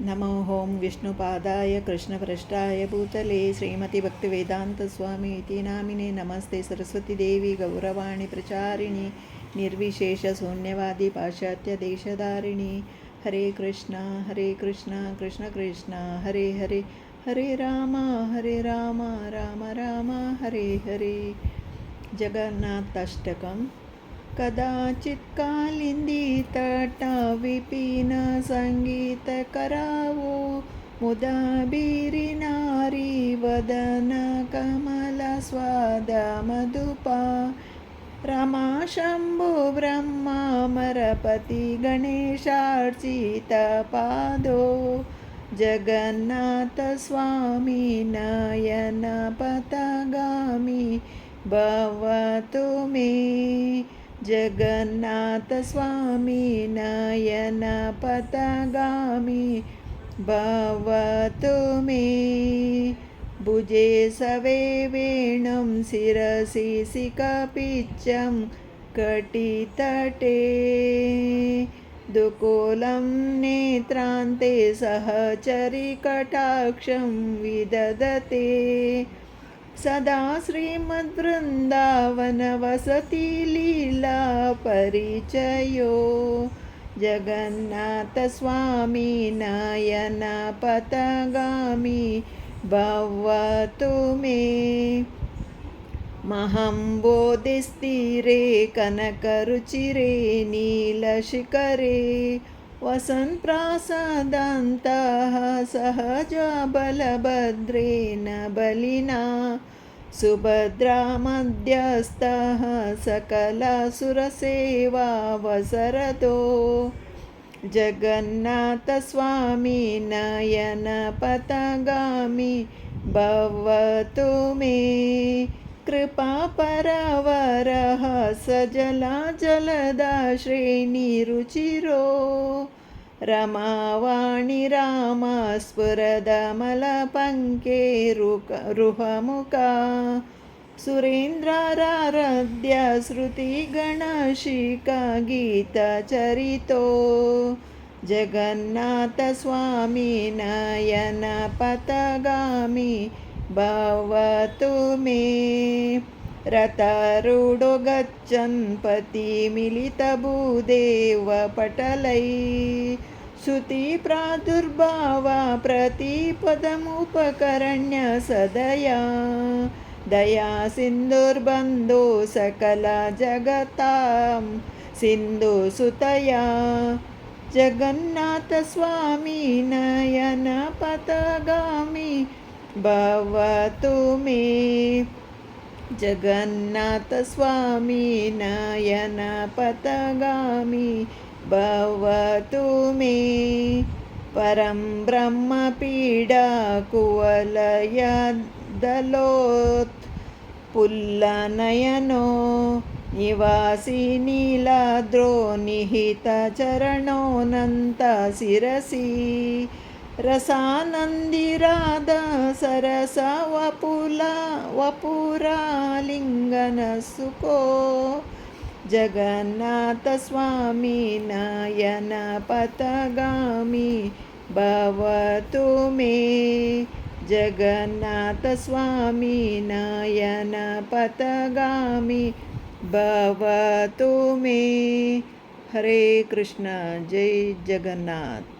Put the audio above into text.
नमो ॐ विष्णुपादाय कृष्णपृष्ठाय भूतले श्रीमतिभक्तिवेदान्तस्वामी नामिने नमस्ते सरस्वतीदेवी गौरवाणी प्रचारिणी निर्विशेषशून्यवादी पाश्चात्यदेशधारिणी हरे कृष्ण कृष्ण कृष्ण हरे हरे हरे राम राम राम हरे हरे जगन्नाथाष्टकम् कदाचित् कालिन्दी तटविपिन सङ्गीतकरावो मुदा बीरिनारी वदन कमलस्वादमधुपा रमा शम्भो ब्रह्मामरपति गणेशार्चितपादो जगन्नाथस्वामी नयनपथगामी भवतु मे जगन्नाथस्वामी नयनपथगामी भवतु मे भुजे सवे वेणुं शिरसि सिकपिच्चं कटितटे दुकूलं नेत्रान्ते सहचरिकटाक्षं विदधते सदा श्रीमद्वृन्दावनवसति लीला परिचयो जगन्नाथस्वामी नयनपथगामी भवतु मे महम्बोधिस्थिरे कनकरुचिरे नीलशिखरे वसन्प्रासादान्तः सहजबलभद्रेण बलिना सुभद्रा मध्यस्थः सकलासुरसेवावसरतो जगन्नाथस्वामी नयनपथगामी भवतु मे कृपापरवरः सजला जलदा श्रेणिरुचिरो रमावाणि रामा स्फुरदमलपङ्केरुहमुखा सुरेन्द्राराध्य श्रुतिगणशिखा गीतचरितो जगन्नाथस्वामी नयनपथगामी भवतु मे रथारूढो गच्छन् पतिमिलितभूदेवपटलै श्रुतिप्रादुर्भावा प्रतिपदमुपकरण्य सदया दया सिन्धुर्बन्धो सकला जगतां सिन्धुसुतया जगन्नाथस्वामी नयनपथगामी भवतु मे जगन्नाथस्वामी नयनपथगामी भवतु मे परं ब्रह्मपीडा कुवलयदलोत्पुल्लनयनो निवासी नीलाद्रो निहितचरणोऽनन्तशिरसि रसानन्दिराधा सरस वपुरालिङ्गनसुको जगन्नाथस्वामी नयनपथगामी भवतु मे जगन्नाथस्वामी नयनपथगामी भवतु मे हरे कृष्ण जय जगन्नाथ।